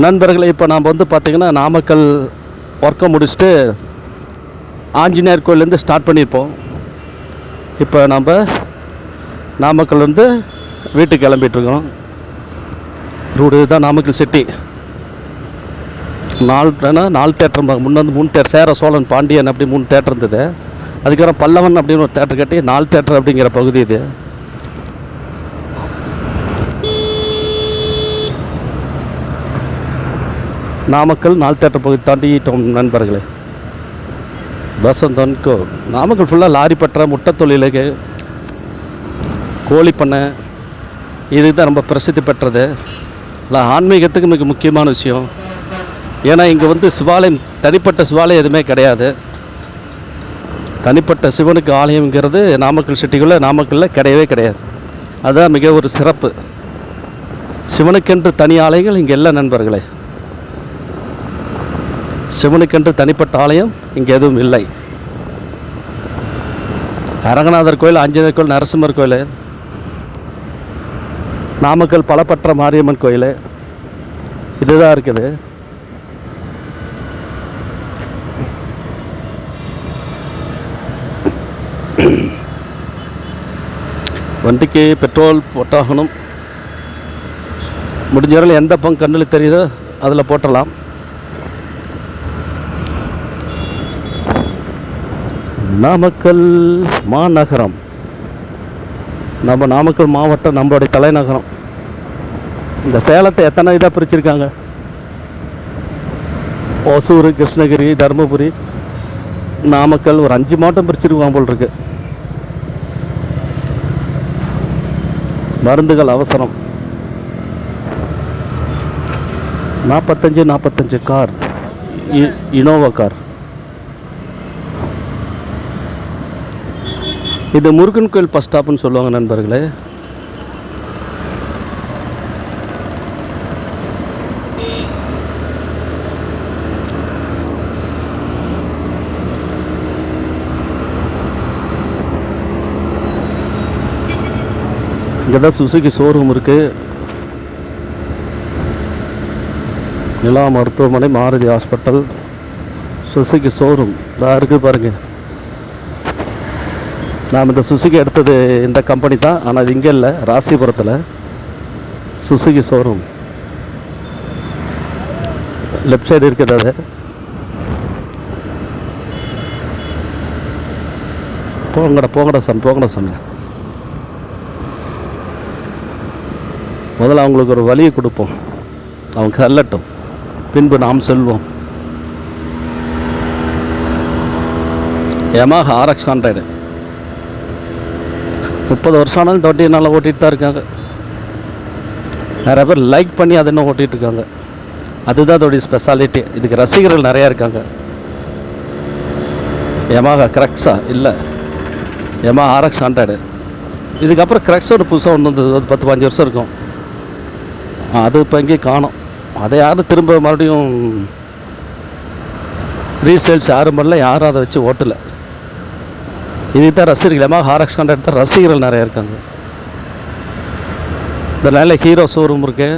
நண்பர்களே, இப்போ நாம் வந்து பார்த்திங்கன்னா நாமக்கல் ஒர்க்கை முடிச்சுட்டு ஆஞ்சநேயர் கோயிலேருந்து ஸ்டார்ட் பண்ணியிருப்போம். இப்போ நம்ம நாமக்கல்லேருந்து வீட்டுக்கு கிளம்பிட்டுருக்கோம். ரூடு தான் நாமக்கல் சிட்டி. 4 தேட்டர் முன்னே வந்து 3 தேட்டர், சேர சோழன் பாண்டியன் அப்படி 3 தேட்டர் இருந்தது. அதுக்கப்புறம் பல்லவன் அப்படின்னு ஒரு தேட்டர் கட்டி 4 தேட்டர் அப்படிங்கிற பகுதி இது. நாமக்கல் 4 தேட்டர் பகுதி தாண்டிட்டோம் நண்பர்களே. வசந்தன்கோ நாமக்கல் ஃபுல்லாக லாரி பற்ற முட்டை தொழிலுக்கு, கோழி பண்ணை, இதுக்கு தான் ரொம்ப பிரசித்தி பெற்றது. இல்லை, ஆன்மீகத்துக்கு மிக முக்கியமான விஷயம். ஏன்னா இங்கே வந்து சிவாலயம், தனிப்பட்ட சிவாலயம் எதுவுமே கிடையாது. தனிப்பட்ட சிவனுக்கு ஆலயங்கிறது நாமக்கல் சிட்டிக்குள்ளே, நாமக்கல்லில் கிடையவே கிடையாது. அதுதான் மிக ஒரு சிறப்பு. சிவனுக்கென்று தனி ஆலயங்கள் இங்கே இல்லை நண்பர்களே. சிவனுக்கென்று தனிப்பட்ட ஆலயம் இங்கே எதுவும் இல்லை. அரங்கநாதர் கோயில், ஆஞ்சநேயர் கோயில், நரசிம்மர் கோயில், நாமக்கல் பலப்பற்ற மாரியம்மன் கோயில், இதுதான் இருக்குது. வண்டிக்கு பெட்ரோல் போட்டாகணும். முடிஞ்ச வரையில் எந்த பங்கு கண்ணில் தெரியுதோ அதில் போட்டலாம். நாமக்கல் மாநகரம், நம்ம நாமக்கல் மாவட்டம் நம்மளுடைய தலைநகரம். இந்த சேலத்தை எத்தனை இதாக பிரிச்சிருக்காங்க. ஒசூர், கிருஷ்ணகிரி, தருமபுரி, நாமக்கல், ஒரு 5 மாவட்டம் பிரிச்சிருக்காங்க போல் இருக்கு. மருந்துகள் அவசரம். 45 கார், இனோவா கார். இது முருகன் கோயில் பஸ் ஸ்டாப்னு சொல்லுவாங்க நண்பர்களே. இங்கே தான் சுசுகி ஷோரூம் இருக்குது. நிலா மருத்துவமனை, மாருதி ஹாஸ்பிட்டல், சுசுகி ஷோரூம் தான் இருக்குது பாருங்கள். நாம் இந்த சுசுகி எடுத்தது இந்த கம்பெனி தான், ஆனால் அது இங்கே இல்லை, ராசிபுரத்தில் சுசுகி ஷோரூம். லெஃப்ட் சைடு இருக்குது. அது போங்கடா சாமி. முதல்ல அவங்களுக்கு ஒரு வழியை கொடுப்போம், அவங்க செல்லட்டும், பின்பு நாம் செல்வோம். Yamaha RX 100 30 வருஷம் ஆனாலும் தொட்டி நல்லா ஓட்டிகிட்டு தான் இருக்காங்க. நிறைய பேர் லைக் பண்ணி அதை இன்னும் ஓட்டிகிட்டு இருக்காங்க. அதுதான் அதோடைய ஸ்பெஷாலிட்டி. இதுக்கு ரசிகர்கள் நிறையா இருக்காங்க. Yamaha கிரக்ஸா இல்லை, Yamaha RX 100. இதுக்கப்புறம் கிரக்ஸோட புதுசாக ஒன்று வந்தது, அது 10-15 வருஷம் இருக்கும். அது இப்போ எங்கேயும் காணும். அதை யாரும் திரும்ப மறுபடியும் ரீசேல்ஸ் யாரும் பண்ணல, யாரும் அதை வச்சு ஓட்டலை. இதுக்கு தான் ரசிகர்கள், Yamaha RX 100 தான் ரசிகர்கள் நிறையா இருக்காங்க. இந்த நல்ல ஹீரோ ஷோரூம் இருக்கு.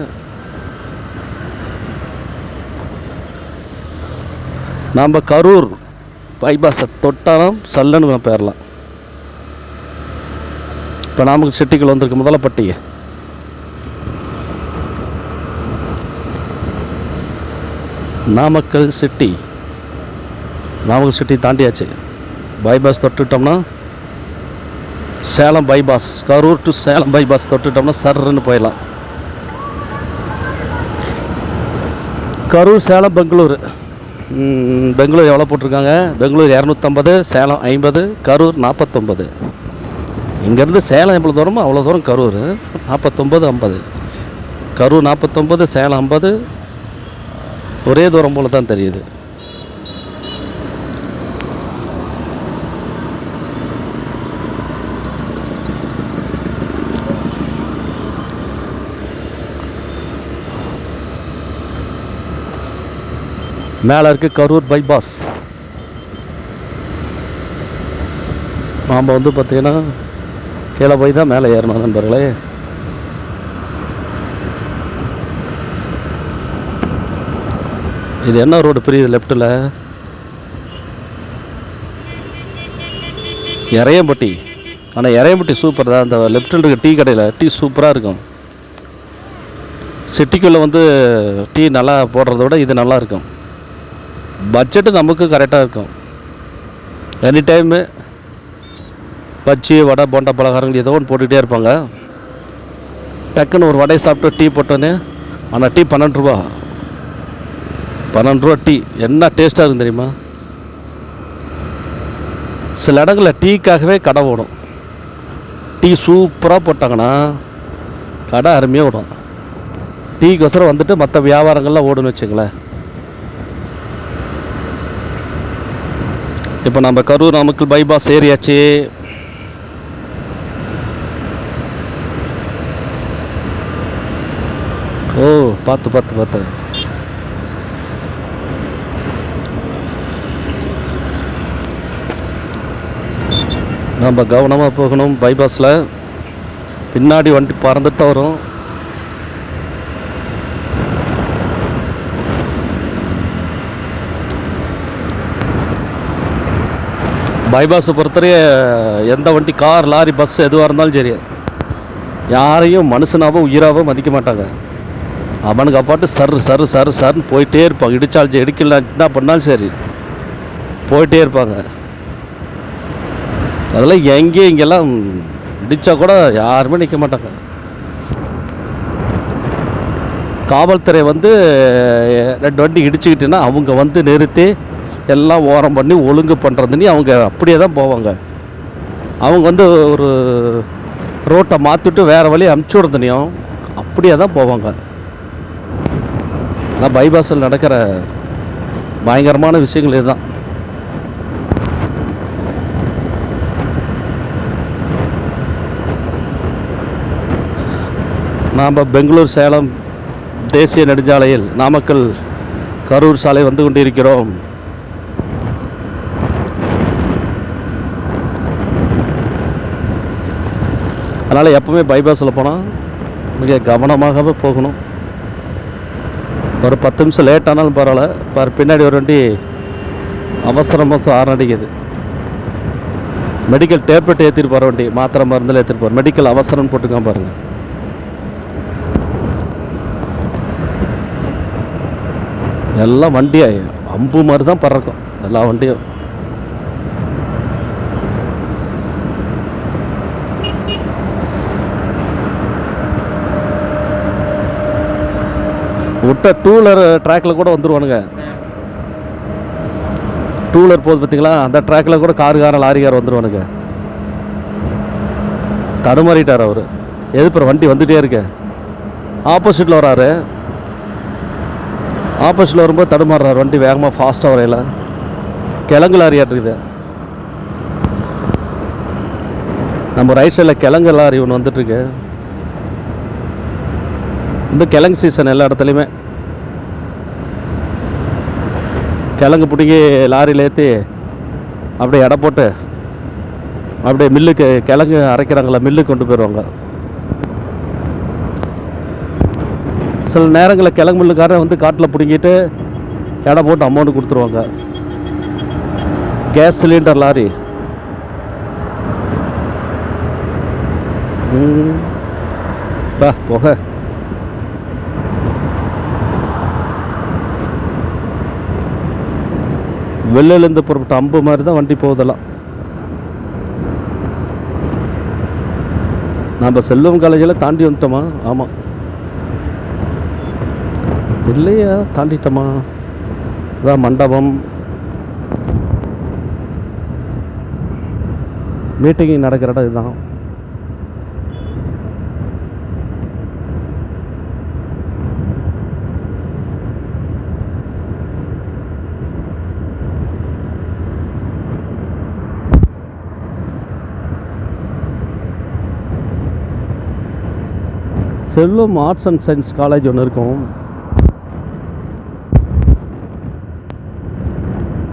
நம்ம கரூர் பைபாஸை தொட்டாலும் சல்லுன்னு போயிடலாம். இப்போ நாமக்கல் சிட்டிக்குள்ள வந்திருக்கு முதலப்பட்டி. நாமக்கல் சிட்டி தாண்டியாச்சு. பைபாஸ் தொட்டுட்டோம்னா Salem bypass, Karur to Salem bypass தொட்டுட்டோம்னா சர்ன்னு போயிடலாம். கரூர், சேலம், பெங்களூர். பெங்களூர் எவ்வளோ போட்டிருக்காங்க? பெங்களூர் 250, சேலம் 50, கரூர் 49. இங்கேருந்து சேலம் எவ்வளோ தூரமோ அவ்வளோ தூரம் கரூர். 49, 50. கரூர் 49, சேலம் 50. ஒரே தூரம் போல தான் தெரியுது. மேலே இருக்குது கரூர் பைபாஸ். நாம் வந்து பார்த்திங்கன்னா கீழே போய் தான் மேலே ஏறணும் நண்பர்களே. இது என்ன ரோடு பிரியுது லெஃப்ட்டில்? இறையம்பட்டி. ஆனால் இறையம்பட்டி சூப்பர் தான். அந்த லெஃப்ட்டில் இருக்க டீ கடையில் டீ சூப்பராக இருக்கும். சிட்டிக்குள்ளே வந்து டீ நல்லா போடுறத விட இது நல்லா இருக்கும். பட்ஜெட்டு நமக்கு கரெக்டாக இருக்கும். எனி டைமு பஜ்ஜி வடை போண்டா பலகாரங்கள் ஏதோ ஒன்று போட்டுக்கிட்டே இருப்பாங்க. டக்குன்னு ஒரு வடையை சாப்பிட்டு டீ போட்டோன்னே. ஆனால் டீ 12 ரூபா. 12 ரூபா டீ என்ன டேஸ்ட்டாக இருக்கும் தெரியுமா? சில இடங்களில் டீக்காகவே கடை ஓடும். டீ சூப்பராக போட்டாங்கன்னா கடை அருமையாக ஓடும். டீக்கொசரம் வந்துட்டு மற்ற வியாபாரங்கள்லாம் ஓடுன்னு வச்சுங்களேன். இப்போ நம்ம கரூர் நாமக்கல் பைபாஸ் ஏரியாச்சு. ஓ, பார்த்து பார்த்து பார்த்து. நம்ம கவனமாக போகணும். பைபாஸில் பின்னாடி வண்டி பறந்துட்டு தான் வரும். பைபாஸை பொறுத்தவரையே எந்த வண்டி, கார், லாரி, பஸ் எதுவாக இருந்தாலும் சரி, யாரையும் மனுஷனாவோ உயிராவோ மதிக்க மாட்டாங்க. அவனுக்கு அப்பாட்டு சரு சரு சரு சருன்னு போயிட்டே இருப்பாங்க. இடிச்சாலும் இடிக்கல என்ன பண்ணாலும் சரி போயிட்டே இருப்பாங்க. அதெல்லாம் எங்கேயும் இங்கெல்லாம் இடித்தா கூட யாருமே நிற்க மாட்டாங்க. காவல்துறை வந்து 2 வண்டி இடிச்சுக்கிட்டுன்னா அவங்க வந்து நிறுத்தி எல்லாம் ஓரம் பண்ணி ஒழுங்கு பண்ணுறதுன்னு அவங்க அப்படியே தான் போவாங்க. அவங்க வந்து ஒரு ரோட்டை மாற்றிட்டு வேறு வழி அமுச்சு விடுறதுனையும் அப்படியே தான் போவாங்க. ஆனால் பைபாஸில் நடக்கிற பயங்கரமான விஷயங்கள் இதுதான். நாம் பெங்களூர் சேலம் தேசிய நெடுஞ்சாலையில் நாமக்கல் கரூர் சாலை வந்து கொண்டிருக்கிறோம். அதனால் எப்பவுமே பைபாஸில் போனால் மிக கவனமாகவே போகணும். ஒரு 10 நிமிஷம் லேட் ஆனாலும் பரவாயில்ல. பாரு, பின்னாடி ஒரு வண்டி அவசரம் ஆறு அடிக்குது. மெடிக்கல் டேப்லெட் ஏற்றிட்டு போகிற வண்டி, மாத்திரை மருந்தில் ஏற்றிட்டு போகிற மெடிக்கல் அவசரம்னு போட்டுக்காம பாருங்கள். எல்லாம் வண்டி அம்பு மாதிரி தான் பறக்கும் எல்லா வண்டியும். விட்ட 2 வீலர் ட்ராக்கில் கூட வந்துடுவானுங்க. 2 வீலர் போகுது பார்த்தீங்களா, அந்த ட்ராக்கில் கூட காருக்காரன் லாரிக்காரன் வந்துடுவானுங்க. தடுமாறிட்டார் அவர். எதிர்ப்புற வண்டி வந்துகிட்டே இருக்கு. ஆப்போசிட்டில் வராரு. ஆப்போசிட்டில் வரும்போது தடுமாறுறாரு. வண்டி வேகமாக ஃபாஸ்ட்டாக வரையில கிழங்கு லாரியாக இருக்குது. நம்ம ரைட் சைடில் கிழங்கு லாரி ஒன்று வந்துட்டுருக்கு. இந்த கிழங்கு சீசன் எல்லா இடத்துலையுமே கிழங்கு பிடிங்கி லாரியில் ஏற்றி அப்படியே எடை போட்டு அப்படியே மில்லுக்கு கிழங்கு அரைக்கிறாங்களா மில்லுக்கு கொண்டு போயிடுவாங்க. சில நேரங்களில் கிழங்கு மில்லுக்காரன் வந்து காட்டில் பிடிங்கிட்டு எடை போட்டு அமௌண்ட் கொடுத்துருவாங்க. கேஸ் சிலிண்டர் லாரி புகை. வெளிலேருந்து புறப்பட்ட அம்பு மாதிரி தான் வண்டி போகுதெல்லாம். நம்ம செல்வம் காலேஜில் தாண்டி வந்துட்டோமா? ஆமாம். இல்லையா, தாண்டிட்டோமா? இதான் மண்டபம். மீட்டிங் நடக்கிற இடம் இதுதான். செல்வம் ஆர்ட்ஸ் அண்ட் சயின்ஸ் காலேஜ் ஒன்று இருக்கும்.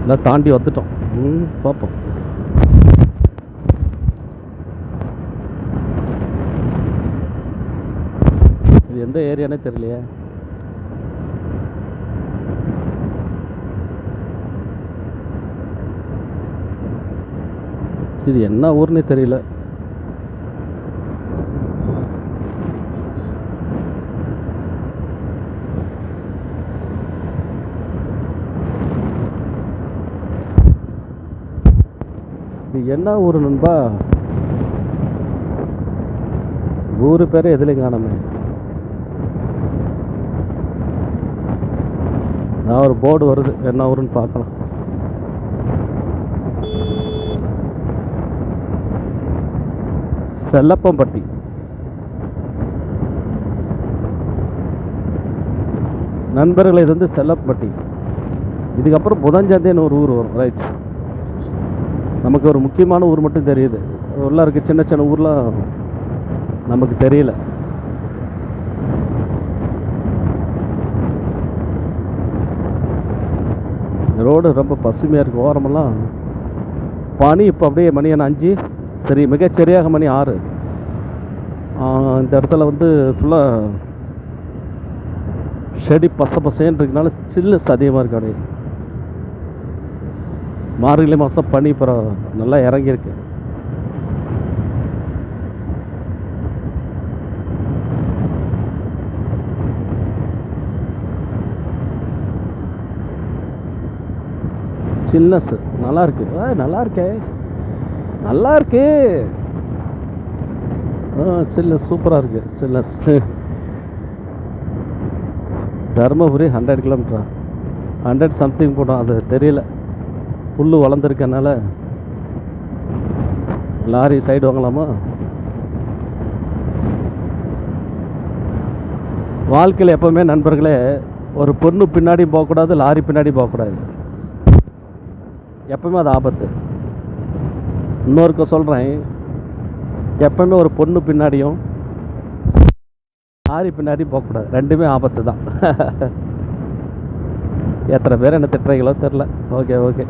இல்லை, தாண்டி வந்துட்டோம். பார்ப்போம். இது எந்த ஏரியானே தெரியலையே. இது என்ன ஊர்னே தெரியல. இது என்ன ஊர் நண்பா? ஊர் பேரை எதுலையும் காணாமே. நான் ஒரு போர்டு வருது, என்ன ஊருன்னு பார்க்கலாம். செல்லப்பம்பட்டி. நண்பர்களே, இது வந்து செல்லப்பம்பட்டி. இதுக்கப்புறம் புதஞ்சந்தைன்னு ஒரு ஊர் வரும். ரைட், நமக்கு ஒரு முக்கியமான ஊர் மட்டும் தெரியுது. உள்ள இருக்க சின்ன சின்ன ஊர்லாம் நமக்கு தெரியல. ரோடு ரொம்ப பசுமையாக இருக்குது. ஓரமெல்லாம் பனி. இப்போ அப்படியே மணி என்ன 5, சரி மிகச்சரியாக மணி 6. இந்த இடத்துல வந்து ஃபுல்லாக செடி பசேன்னு இருக்கனால சில்லுஸ் அதிகமாக இருக்கு. அப்படியே மார்கழி மாதம் பனி இப்போ நல்லா இறங்கியிருக்கு. சில்னஸ் நல்லா இருக்கு. நல்லா இருக்கே, நல்லா இருக்கு. சில்னஸ் சூப்பராக இருக்கு. சில்னஸ். தருமபுரி 100 கிலோமீட்டரா? 100 சம்திங் போட்டோம், அது தெரியல. புல் வளர்ந்துருக்கனால லாரி சைடு வாங்கலாமா? வாழ்க்கையில் எப்போவுமே நண்பர்களே, ஒரு பொண்ணு பின்னாடி போகக்கூடாது, லாரி பின்னாடி போகக்கூடாது. எப்பவுமே அது ஆபத்து. இன்னொருக்க சொல்கிறேன், எப்பவுமே ஒரு பொண்ணு பின்னாடியும் லாரி பின்னாடி போகக்கூடாது. ரெண்டுமே ஆபத்து தான். எத்தனை பேர் என்ன திட்டுறீங்களோ தெரில. Okay okay.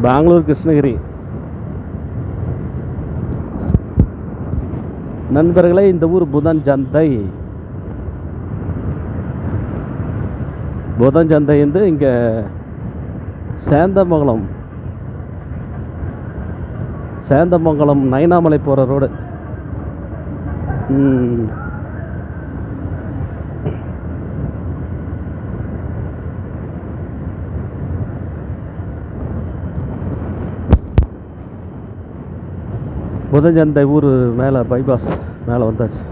பெங்களூர் கிருஷ்ணகிரி. நண்பர்களே, இந்த ஊர் புதஞ்சந்தை. புதஞ்சந்தை வந்து இங்கே சேந்தமங்கலம் நைனாமலை போகிற ரோடு. புதஞ்சந்தை ஊர் மேலே பைபாஸ் மேலே வந்தாச்சு.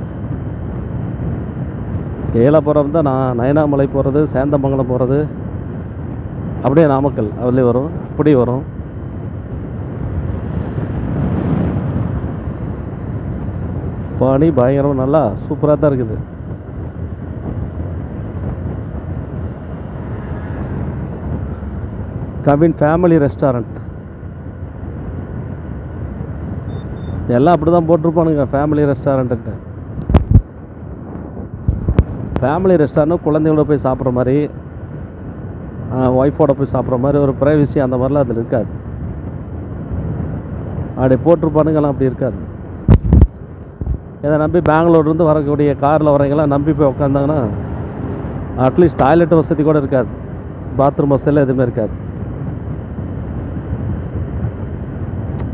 ஏலாபுரம் தான் நான் நயனாமலை போகிறது, சேந்தமங்கலம் போகிறது, அப்படியே நாமக்கல் அதுலேயே வரும், இப்படி வரும். பனி பயங்கரம், நல்லா சூப்பராக தான் இருக்குது. Kavin family restaurant. எல்லாம் அப்படி தான் போட்டிருப்பானுங்க, ஃபேமிலி ரெஸ்டாரண்ட்டு. ஃபேமிலி ரெஸ்டாரண்ட் குழந்தைங்களோட போய் சாப்பிட்ற மாதிரி, ஒய்ஃபோட போய் சாப்பிட்ற மாதிரி ஒரு ப்ரைவசி அந்த மாதிரிலாம் அதில் இருக்காது. அப்படி போட்டிருப்பானுங்கலாம் அப்படி இருக்காது. இதை நம்பி பெங்களூர்லேருந்து வரக்கூடிய காரில் வரவங்களாம் நம்பி போய் உட்காந்தாங்கன்னா அட்லீஸ்ட் டாய்லெட் வசதி கூட இருக்காது, பாத்ரூம் வசதியெல்லாம் எதுவுமே இருக்காது.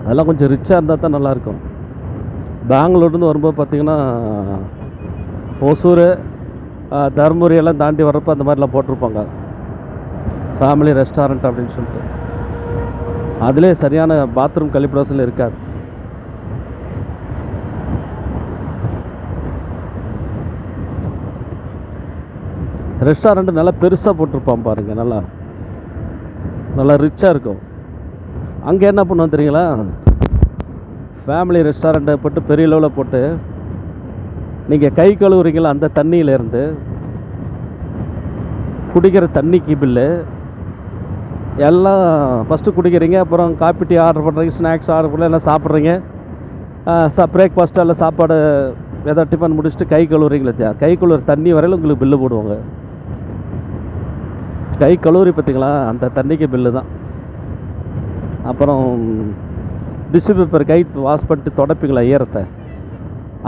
அதெல்லாம் கொஞ்சம் ரிச்சாக இருந்தால் தான் நல்லாயிருக்கும். பெங்களூர்லேருந்து வரும்போது பார்த்திங்கன்னா ஒசூர், தருமபுரி எல்லாம் தாண்டி வர்றப்போ அந்த மாதிரிலாம் போட்டிருப்பாங்க ஃபேமிலி ரெஸ்டாரண்ட் அப்படின்னு சொல்லிட்டு. அதிலே சரியான பாத்ரூம் கழிப்பிட வசதி இருக்காது. ரெஸ்டாரண்ட்டு நல்லா பெருசாக போட்டிருப்பான் பாருங்கள், நல்லா ரிச்சாக இருக்கும். அங்கே என்ன பண்ணுவோம் தெரியுங்களா, ஃபேமிலி ரெஸ்டாரண்ட்டை போட்டு பெரிய லெவலில் போட்டு நீங்கள் கை கழுவுறீங்களா அந்த தண்ணியிலேருந்து குடிக்கிற தண்ணிக்கு பில்லு எல்லாம் ஃபஸ்ட்டு குடிக்கிறீங்க, அப்புறம் காப்பி டீ ஆர்டர் பண்ணுறீங்க, ஸ்நாக்ஸ் ஆர்டர் பண்ணி எல்லாம் சாப்பிட்றீங்க, பிரேக்ஃபாஸ்ட்டு எல்லாம் சாப்பாடு ஏதோ டிஃபன் முடிச்சுட்டு கை கழுவுறீங்களா, கை கழுவுற தண்ணி வரையில் உங்களுக்கு பில்லு போடுவாங்க. கை கழுவுறி பார்த்திங்களா அந்த தண்ணிக்கு பில்லு தான். அப்புறம் டிஷ்யூ பேப்பர் கை வாஷ் பண்ணிட்டு தொடப்பீங்களா ஈரத்தை,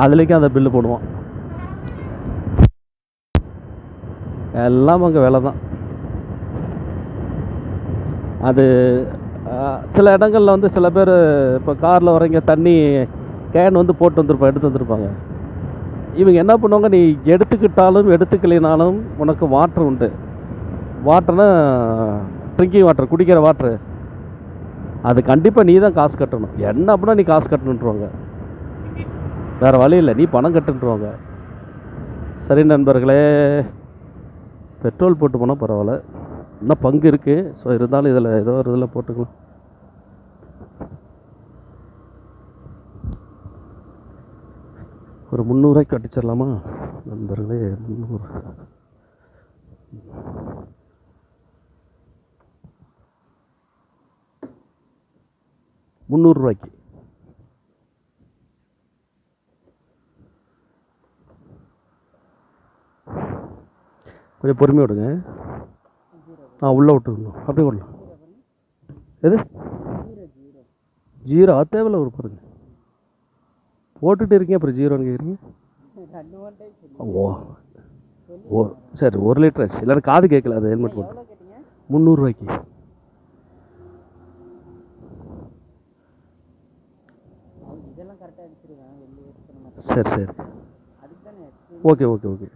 அதுலேயும் அந்த பில்லு போடுவோம். எல்லாம் அங்கே வேலை தான். அது சில இடங்களில் வந்து சில பேர் இப்போ காரில் வரீங்க தண்ணி கேன் வந்து போட்டு எடுத்து வந்திருப்பாங்க. இவங்க என்ன பண்ணுவாங்க, நீ எடுத்துக்கிட்டாலும் எடுத்துக்கலைனாலும் உனக்கு வாட்டர் உண்டு. வாட்டர்னா ட்ரிங்கிங் வாட்டர், குடிக்கிற வாட்ரு, அது கண்டிப்பாக நீ தான் காசு கட்டணும். என்ன அப்படின்னா நீ காசு கட்டணுன்றுவாங்க, வேறு வழி இல்லை, நீ பணம் கட்டுன்றுவாங்க. சரி நண்பர்களே, பெட்ரோல் போட்டு போனால் பரவாயில்ல, இன்னும் பங்கு இருக்குது. ஸோ இருந்தாலும் இதில் ஏதோ ஒரு இதில் போட்டுக்கலாம். ஒரு 300 ரூபாய்க்கு அடிச்சிடலாமா நண்பர்களே? 300 ரூபாய்க்கு. கொஞ்சம் பொறுமையாக விடுங்க. உள்ளே விட்டுருந்தோம், அப்படியே விடலாம். எது ஜீரோ? அது தேவையில்ல, ஒரு பாருங்க போட்டுட்டு இருக்கீங்க, அப்புறம் ஜீரோன்னு கேட்குறீங்க. ஓ சரி, 1 லிட்டர் ஆச்சு. இல்லைன்னா காது கேட்கல, அது ஹெல்மெட் போட்டு. 300 ரூபாய்க்கு. சரி சரி, ஓகே ஓகே ஓகே.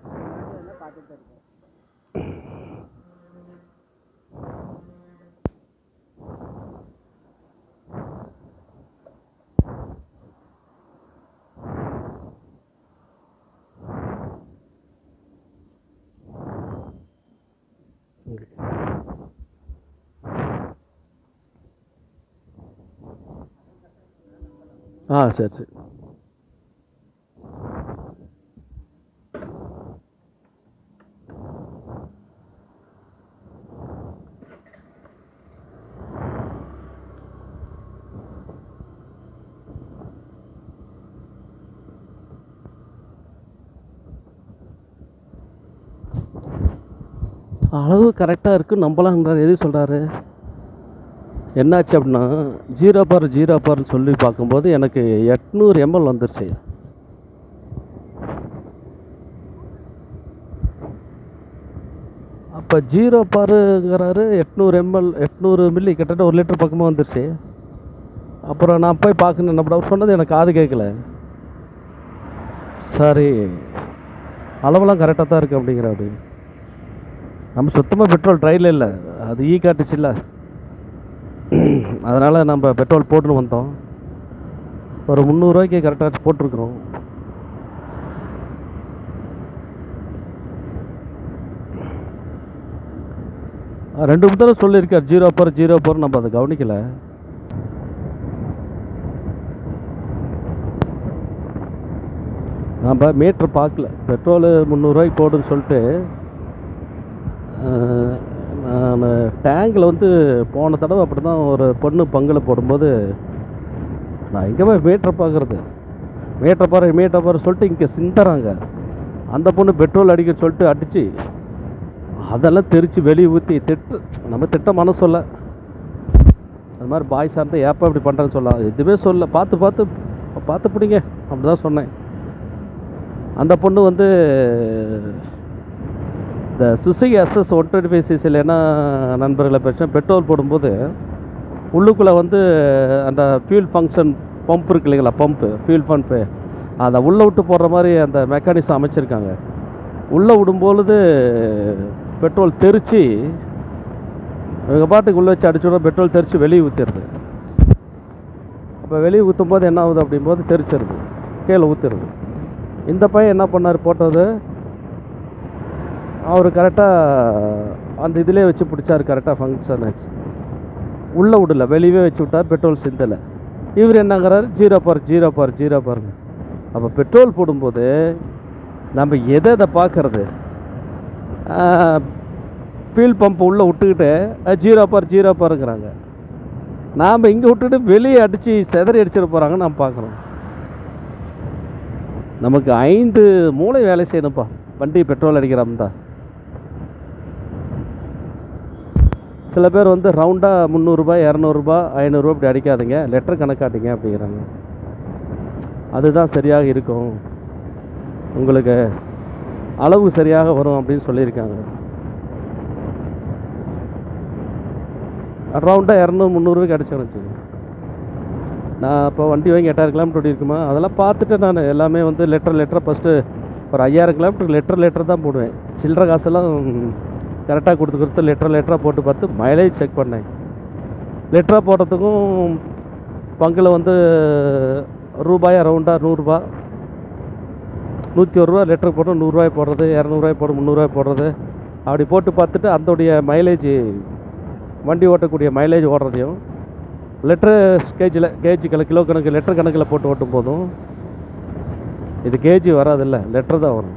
சரி சரி. அளவு கரெக்டாக இருக்குது நம்பலான்றார். எது சொல்கிறாரு? என்னாச்சு அப்படின்னா, ஜீரோ பார்னு சொல்லி பார்க்கும்போது எனக்கு 800 ml வந்துருச்சு. அப்போ ஜீரோ பாருங்கிறாரு, 800 ml, 800 மில்லி, கிட்டத்தட்ட 1 லிட்டர் பக்கமாக வந்துருச்சு. அப்புறம் நான் போய் பார்க்கணும், என்ன அவர் சொன்னது எனக்கு காது கேட்கல. சரி, அளவெல்லாம் கரெக்டாக தான் இருக்குது அப்படிங்கிறாரு. நம்ம சுத்தமாக பெட்ரோல் ட்ரையில் இல்லை, அது காட்டுச்சு இல்லை, அதனால் நம்ம பெட்ரோல் போட்டுன்னு வந்தோம். ஒரு 300 ரூபாய்க்கு கரெக்டாக போட்டிருக்குறோம். ரெண்டு மூணு தடவை சொல்லியிருக்கார் ஜீரோ பார், நம்ம அதை கவனிக்கலை. நம்ம மீட்ரு பார்க்கல. பெட்ரோலு 300 ரூபாய்க்கு போடுன்னு சொல்லிட்டு நான் டேங்கில் வந்து போன தடவை அப்படி தான் ஒரு பொண்ணு பங்கில் போடும்போது நான் எங்கே போய் மீட்டரை பார்க்குறது, மீட்டரை பாரு சொல்லிட்டு இங்கே சிந்துறாங்க. அந்த பொண்ணு பெட்ரோல் அடிக்க சொல்லிட்டு அடித்து அதெல்லாம் தெரித்து வெளியே ஊற்றி நம்ம திட்ட மனசொல்ல. அது மாதிரி பாய்ஸாக இருந்தால் ஏப்பா இப்படி பண்ணுறேன்னு சொல்லலாம், எதுவுமே சொல்ல, பார்த்து பிடிங்க அப்படி தான் சொன்னேன். அந்த பொண்ணு வந்து இந்த சுசுகி SS 125cc என்ன நண்பர்களை பிரச்சனை, பெட்ரோல் போடும்போது உள்ளுக்குள்ளே வந்து அந்த ஃபியூல் ஃபங்க்ஷன் பம்ப் இருக்கு இல்லைங்களா, ஃபியூல் பம்ப்பு, அதை உள்ளே விட்டு போடுற மாதிரி அந்த மெக்கானிசம் அமைச்சிருக்காங்க. உள்ளே விடும்பொழுது பெட்ரோல் தெரித்து இவங்க பாட்டுக்கு உள்ளே வச்சு அடிச்சுட பெட்ரோல் தெரித்து வெளியே ஊற்றிடுது. அப்போ வெளியே ஊற்றும் போது என்ன ஆகுது அப்படிங்கும்போது தெரிச்சிருது, கீழே ஊற்றிடுது. இந்த பையன் என்ன பண்ணார், போட்டது அவர் கரெக்டாக அந்த இதிலே வச்சு பிடிச்சார், கரெக்டாக ஃபங்க்ஷன் ஆச்சு. உள்ளே விடல, வெளியே வச்சு விட்டார், பெட்ரோல் சிந்தலை. இவர் என்னங்கிறார், ஜீரோ பாருங்க. அப்போ பெட்ரோல் போடும்போது நம்ம எதை பார்க்குறது, ஃபியூல் பம்ப் உள்ளே விட்டுக்கிட்டு ஜீரோ பாருங்கிறாங்க. நாம் இங்கே விட்டுட்டு வெளியே அடித்து செதறி அடிச்சிட போகிறாங்கன்னு நாம் பார்க்குறோம். நமக்கு 5 மூளை வேலை செய்யணும்ப்பா வண்டி பெட்ரோல் அடிக்கிறோம் தான். சில பேர் வந்து ரவுண்டாக 300 ரூபாய், 200 ரூபாய், 500 ரூபா இப்படி அடிக்காதீங்க, லெட்டர் கணக்காட்டிங்க அப்படிங்கிறாங்க. அதுதான் சரியாக இருக்கும், உங்களுக்கு அளவு சரியாக வரும் அப்படின்னு சொல்லியிருக்காங்க. அரௌண்டாக 200-300 கிடச்சின்னு வச்சுக்கோங்க. நான் இப்போ வண்டி வாங்கி 8000 கிலோமீட்டர் ஓடி இருக்குமா, அதெல்லாம் பார்த்துட்டு நான் எல்லாமே வந்து லெட்டராக ஃபஸ்ட்டு ஒரு 5000 கிலோமீட்டர் லெட்டர் தான் போடுவேன். சில்லற காசெல்லாம் கரெக்டாக கொடுத்து லெட்டராக போட்டு பார்த்து மைலேஜ் செக் பண்ணேன். லெட்டராக போடுறதுக்கும் பங்கில் வந்து ரூபாய் அரௌண்டாக ரூ. 101 லிட்டருக்கு போட்டு 100 போடுறது, 200 போடு, 300 போடுறது, அப்படி போட்டு பார்த்துட்டு அதோடைய மைலேஜ், வண்டி ஓட்டக்கூடிய மைலேஜ் ஓடுறதையும் லிட்டரு கேஜி கிலோ கணக்கு லிட்டர் கணக்கில் போட்டு ஓட்டும் போதும் இது கேஜி வராதில்ல, லிட்டர் தான் வரும்.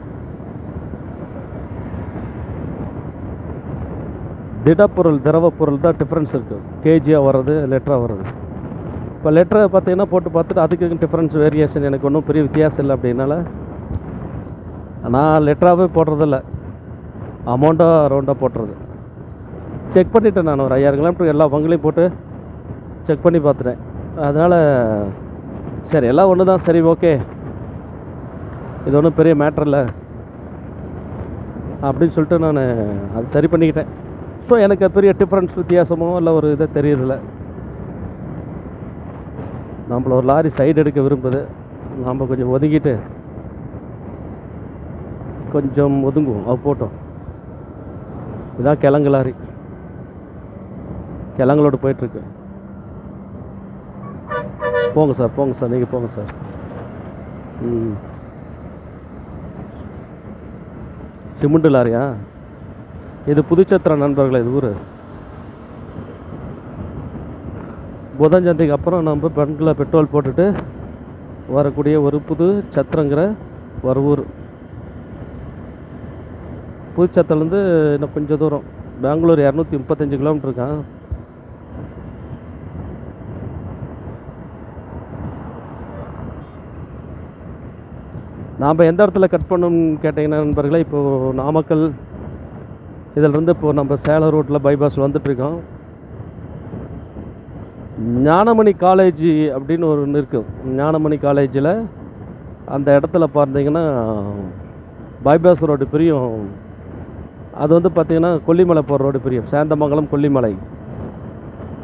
திரவ பொருள் தான் டிஃப்ரென்ஸ் இருக்குது, கேஜியாக வர்றது லிட்டராக வர்றது. இப்போ லெட்டரை பார்த்தீங்கன்னா போட்டு பார்த்துட்டு அதுக்கு டிஃப்ரென்ஸ் வேரியேஷன் எனக்கு ஒன்றும் பெரிய வித்தியாசம் இல்லை. அப்படின்னால நான் லெட்டராகவே போடுறதில்ல, அமௌண்ட்டாக ரவுண்டாக போட்டுறது. செக் பண்ணிவிட்டேன் நான் ஒரு 5000 கிலோமீட்டர் எல்லா பங்குலையும் போட்டு செக் பண்ணி பார்த்துட்டேன். அதனால் சரி எல்லாம் ஒன்று தான், சரி ஓகே இது ஒன்றும் பெரிய மேட்ரு இல்லை அப்படின்னு சொல்லிட்டு நான் அது சரி பண்ணிக்கிட்டேன். ஸோ எனக்கு பெரிய டிஃப்ரென்ஸ் வித்தியாசமோ இல்லை ஒரு இதை தெரியறதில்ல. நம்மள ஒரு லாரி சைடு எடுக்க விரும்புது, நம்ம கொஞ்சம் ஒதுங்கிட்டு கொஞ்சம் ஒதுங்குவோம், அது போட்டோம். இதான் கிழங்கு லாரி, கிழங்களோடு போயிட்டுருக்கு. போங்க சார் நீங்கள் போங்க சார். சிமெண்ட் லாரியா இது? புதுச்சத்திரம் நண்பர்களே, இது ஊர். புதன்சந்தைக்கு அப்புறம் நம்ம பங்கில் பெட்ரோல் போட்டுட்டு வரக்கூடிய ஒரு புது சத்திரங்கிற ஒரு ஊர். புதுச்சத்திரத்துலேருந்து இன்னும் கொஞ்சம் தூரம், பெங்களூர் 235 கிலோமீட்டர் இருக்கான். நாம் எந்த இடத்துல கட் பண்ணணும்னு கேட்டிங்கன்னா நண்பர்களே, இப்போது நாமக்கல் இதிலிருந்து இப்போது நம்ம சேலம் ரோட்டில் பைபாஸ் வந்துட்டுருக்கோம். ஞானமணி காலேஜ் அப்படின்னு ஒன்று இருக்குது. ஞானமணி காலேஜில் அந்த இடத்துல பார்த்தீங்கன்னா பைபாஸ் ரோடு பிரியும். அது வந்து பார்த்திங்கன்னா கொல்லிமலை போகிற ரோடு பிரியும், சேந்தமங்கலம் கொல்லிமலை.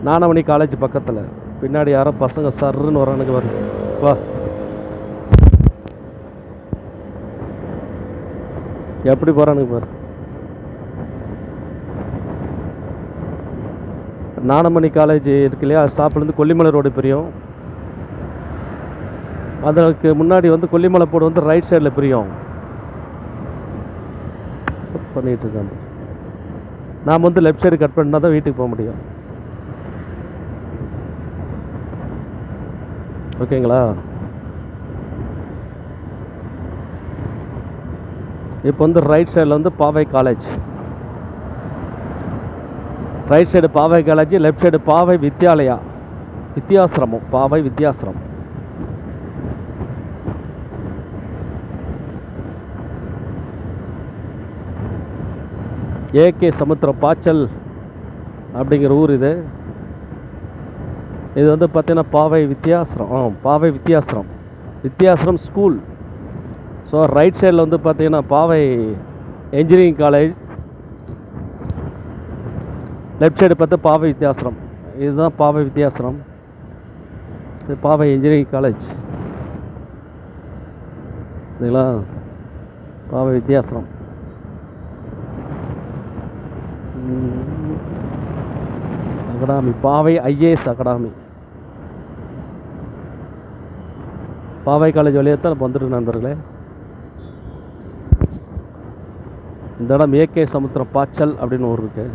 ஞானமணி காலேஜ் பக்கத்தில் பின்னாடி யாரோ பசங்க சர்ன்னு வரானுங்க வரும். வா, எப்படி போகிறானுங்க பாரு. ஞானமணி காலேஜ் இருக்கு இல்லையா, ஸ்டாப்லேருந்து கொல்லிமலை ரோடு பிரியும். அதற்கு முன்னாடி வந்து கொல்லிமலை போடு வந்து ரைட் சைடில் பிரியும். பண்ணிகிட்டு இருக்காங்க. நாம் வந்து லெஃப்ட் சைடு கட் பண்ணால் தான் வீட்டுக்கு போக முடியும். ஓகேங்களா? இப்போ வந்து ரைட் சைடில் வந்து பாவை காலேஜ், ரைட் சைடு பாவை காலேஜ், லெஃப்ட் சைடு பாவை வித்யாசிரமம், பாவை வித்யாசிரமம். ஏகே சமுத்திரம் பாச்சல் அப்படிங்கிற ஊர் இது. இது வந்து பார்த்தீங்கன்னா பாவை வித்யாசிரம் ஸ்கூல். ஸோ ரைட் சைடில் வந்து பார்த்தீங்கன்னா பாவை என்ஜினியரிங் காலேஜ், லெஃப்ட் சைடு பார்த்து பாவை வித்யாசிரம். இதுதான் பாவை வித்யாசிரம், இது பாவை என்ஜினியரிங் காலேஜ். சரிங்களா? பாவை வித்யாசிரம். அகாடமி பாவை ஐஏஎஸ் அகாடமி. பாவை காலேஜ் வழியாக தான் வந்துட்டு நண்பர்களே. இந்த இடம் ஏகே சமுத்திரம் பாச்சல் அப்படின்னு ஊர் இருக்கு.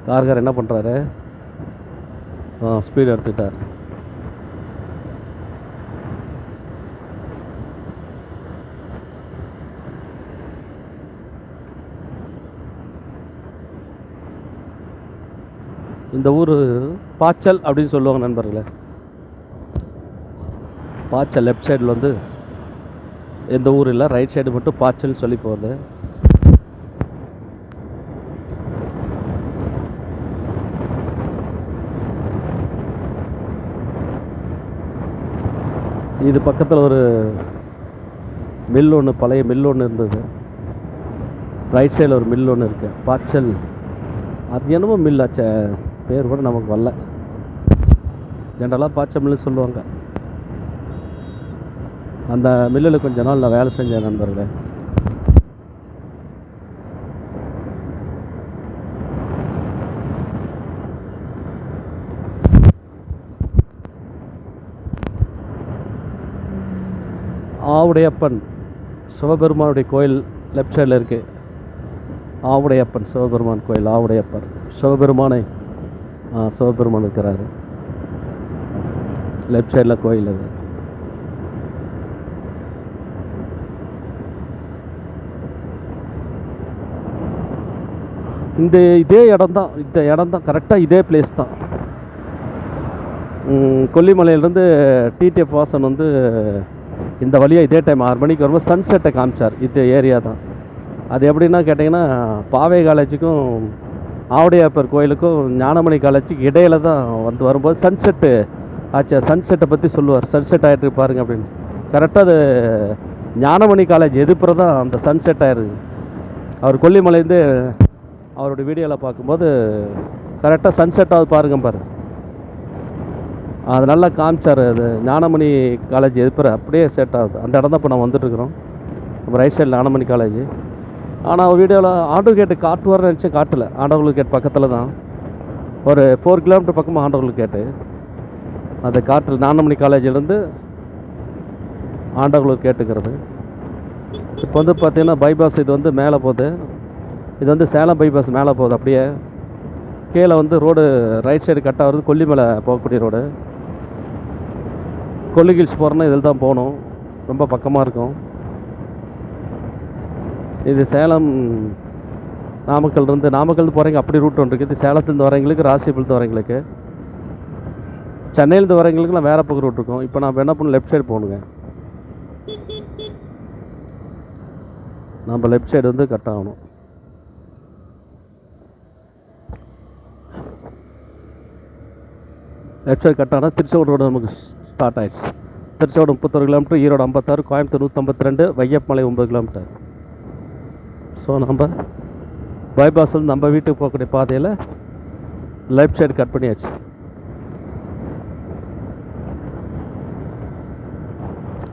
கார்கார் என்ன பண்ணுறாரு? ஸ்பீடு எடுத்துட்டார். இந்த ஊர் பாச்சல் அப்படின்னு சொல்லுவாங்க நண்பர்களே. பாச்சல் லெஃப்ட் சைடில் வந்து எந்த ஊர் இல்லை, ரைட் சைடு மட்டும் பாச்சல்னு சொல்லி போகுது. இது பக்கத்தில் ஒரு மில் ஒன்று, பழைய மில் ஒன்று இருந்தது. ரைட் சைடில் ஒரு மில் ஒன்று இருக்குது, பாய்ச்சல். அது என்னமோ மில் ஆச்சே, பேர் கூட நமக்கு வரல. ஜென்ரலாக பாய்ச்சல் மில்லுன்னு சொல்லுவாங்க. அந்த மில்லில் கொஞ்ச நாள் நான் வேலை செஞ்சேன் நண்பர்களே. ஆவுடையப்பன் சிவபெருமானுடைய கோயில் லெஃப்ட் சைடில் இருக்குது. ஆவுடையப்பன் சிவபெருமான் கோயில், ஆவுடையப்பன் சிவபெருமானை சிவபெருமான் இருக்கிறாரு லெஃப்ட் சைடில் கோயில். அது இதே இடம் தான் கரெக்டாக இதே பிளேஸ் தான். கொல்லிமலையிலேருந்து டிடிஎஃப் வாசன் வந்து இந்த வழியாக இதே டைம் 6 மணிக்கு வரும்போது சன்செட்டை காமிச்சார். இந்த ஏரியா தான் அது. எப்படின்னா கேட்டிங்கன்னா, பாவை காலேஜுக்கும் ஆவுடையாப்பர் கோயிலுக்கும் ஞானமணி காலேஜுக்கு இடையில தான் வரும்போது சன்செட்டு ஆச்சு. சன்செட்டை பற்றி சொல்லுவார். சன்செட் ஆகிட்டு பாருங்க அப்படின்னு. கரெக்டாக அது ஞானமணி காலேஜ் எதிர்ப்புற தான் அந்த சன்செட் ஆயிருக்கு. அவர் கொல்லிமலைலேருந்து அவருடைய வீடியோவில் பார்க்கும்போது கரெக்டாக சன்செட் ஆகுது பாருங்க. அது நல்லா காமிச்சார். அது ஞானமணி காலேஜ் எதிர்ப்புற அப்படியே செட் ஆகுது. அந்த இடம் தான் இப்போ நம்ம வந்துட்டுருக்குறோம். நம்ம ரைட் சைடில் ஞானமணி காலேஜ். ஆனால் வீடியோவில் ஆண்டவர் கேட்டு காட்டுவார்னு நினச்சி காட்டலை. ஆண்டவர்கள் கேட் பக்கத்தில் தான், ஒரு 4 கிலோமீட்டர் பக்கமாக ஆண்டவர்கள் கேட்டு அந்த காட்டில் ஞானமணி காலேஜிலேருந்து ஆண்டவர்கள் கேட்டுக்கிறது. இப்போ வந்து பார்த்திங்கன்னா பைபாஸ் இது வந்து மேலே போகுது. இது வந்து சேலம் பைபாஸ் மேலே போகுது. அப்படியே கீழே வந்து ரோடு ரைட் சைடு கட்டாக வருது. கொல்லிமலை போகக்கூடிய ரோடு. கொல்லி ஹில்ஸ் போகிறோன்னா இதில் தான் போகணும். ரொம்ப பக்கமாக இருக்கும். இது சேலம் நாமக்கல் போகிறவங்க அப்படி ரூட் ஒன்று இருக்குது. சேலத்துலேருந்து வரவங்களுக்கு, ராசிபுரத்து வரவங்களுக்கு, சென்னையிலேருந்து வரவங்களுக்குலாம் வேறு பக்கம் ரூட் இருக்கும். இப்போ நம்ம என்ன பண்ணணும், லெஃப்ட் சைடு போகணுங்க. நம்ம லெஃப்ட் சைடு வந்து கட் ஆகணும். லெஃப்ட் சைடு கட் ஆனால் திருச்செங்கோடு ரோடு நமக்கு ஸ்டார்ட் ஆகிடுச்சு. Tiruchengode 31 kilometre, Erode 56, Coimbatore 152, Vaiyappamalai 9 kilometre. So நம்ம பைபாஸில் நம்ம வீட்டுக்கு போகக்கூடிய பாதையில் லெஃப்ட் சைடு கட் பண்ணியாச்சு.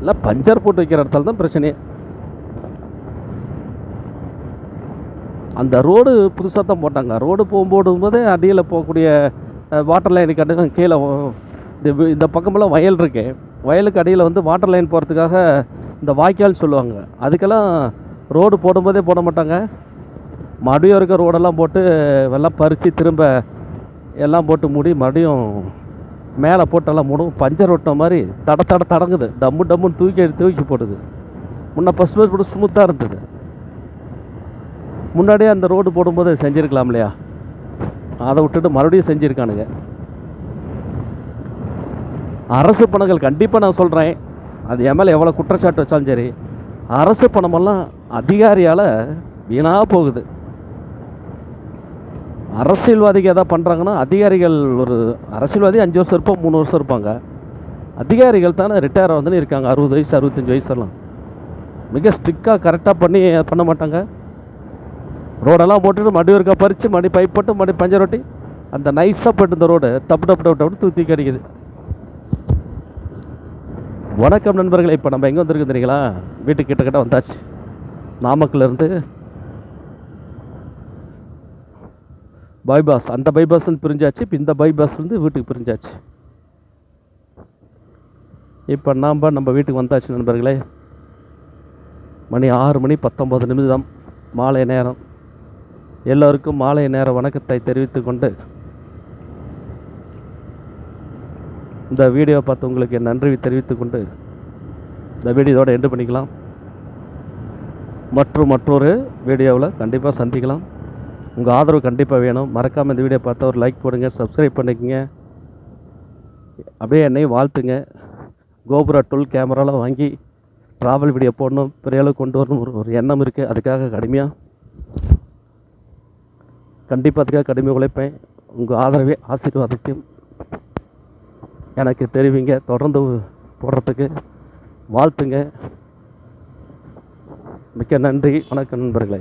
இல்லை பஞ்சர் போட்டு வைக்கிற இடத்துல தான் பிரச்சனையே. அந்த ரோடு புதுசாக தான் போட்டாங்க. ரோடு போகும்போதே அடியில் போகக்கூடிய வாட்டர் லைனுக்கு கட்டு கீழே இந்த பக்கமெல்லாம் வயல் இருக்கு. வயலுக்கு அடியில் வந்து வாட்டர் லைன் போகிறதுக்காக இந்த வாய்க்கால்னு சொல்லுவாங்க. அதுக்கெல்லாம் ரோடு போடும்போதே போட மாட்டாங்க. மறுபடியும் இருக்க ரோடெல்லாம் போட்டு வெள்ளம் பறித்து திரும்ப எல்லாம் போட்டு மூடி மறுபடியும் மேலே போட்டெல்லாம் மூடும். பஞ்சர் ஓட்டின மாதிரி தடங்குது. டம்முன்னு தூக்கி போடுது. முன்னே பஸ் போட்டு ஸ்மூத்தாக இருந்தது. முன்னாடியே அந்த ரோடு போடும்போது செஞ்சுருக்கலாம் இல்லையா? அதை விட்டுட்டு மறுபடியும் செஞ்சுருக்கானுங்க. அரசு பணங்கள் கண்டிப்பாக நான் சொல்கிறேன், அது என் மேலே எவ்வளோ குற்றச்சாட்டு வச்சாலும் சரி, அரசு பணமெல்லாம் அதிகாரியால் வீணாக போகுது. அரசியல்வாதிக்கு எதாவது பண்ணுறாங்கன்னா, அதிகாரிகள் ஒரு அரசியல்வாதி 5 வருஷம் இருப்போம், 3 வருஷம் இருப்பாங்க. அதிகாரிகள் தானே ரிட்டையர் வந்து இருக்காங்க. 60 வயசு 65 வயசுலாம் மிக ஸ்ட்ரிக்டாக கரெக்டாக பண்ண மாட்டாங்க. ரோடெல்லாம் போட்டுட்டு மறுபடியும் இருக்கா பறித்து மறுபடியும் பைப் போட்டு மறுபடியும் பஞ்சர் ஒட்டி அந்த நைஸாக போட்டு இந்த ரோடு டப்பு தூக்கி கிடைக்குது. வணக்கம் நண்பர்களே. இப்போ நம்ம எங்கே வந்துருக்கு தெரியுங்களா? வீட்டுக்கு கிட்ட வந்தாச்சு. நாமக்கல்லேருந்து பைபாஸ், அந்த பைபாஸ்லேருந்து பிரிஞ்சாச்சு. இப்போ இந்த பைபாஸ்லேருந்து வீட்டுக்கு பிரிஞ்சாச்சு. இப்போ நம்ம வீட்டுக்கு வந்தாச்சு நண்பர்களே. மணி 6 மணி 19 நிமிடம் மாலை நேரம். எல்லோருக்கும் மாலை நேர வணக்கத்தை தெரிவித்து கொண்டு இந்த வீடியோ பார்த்து உங்களுக்கு என் நன்றி தெரிவித்து கொண்டு இந்த வீடியோவோட எண்டு பண்ணிக்கலாம். மற்றொரு வீடியோவில் கண்டிப்பாக சந்திக்கலாம். உங்கள் ஆதரவு கண்டிப்பாக வேணும். மறக்காமல் இந்த வீடியோ பார்த்தா ஒரு லைக் போடுங்க, சப்ஸ்கிரைப் பண்ணிக்கங்க. அப்படியே என்னையும் வாழ்த்துங்க. கோபுரா 12 கேமராலாம் வாங்கி ட்ராவல் வீடியோ போடணும், பெரிய அளவு கொண்டு வரணும் ஒரு எண்ணம் இருக்குது. அதுக்காக கடுமையாக உழைப்பேன். உங்கள் ஆதரவே ஆசீர்வாதத்தையும் எனக்கு தெரிவிங்க. தொடர்ந்து போடுறதுக்கு வாழ்த்துங்க. மிக்க நன்றி. வணக்கம் நண்பர்களே.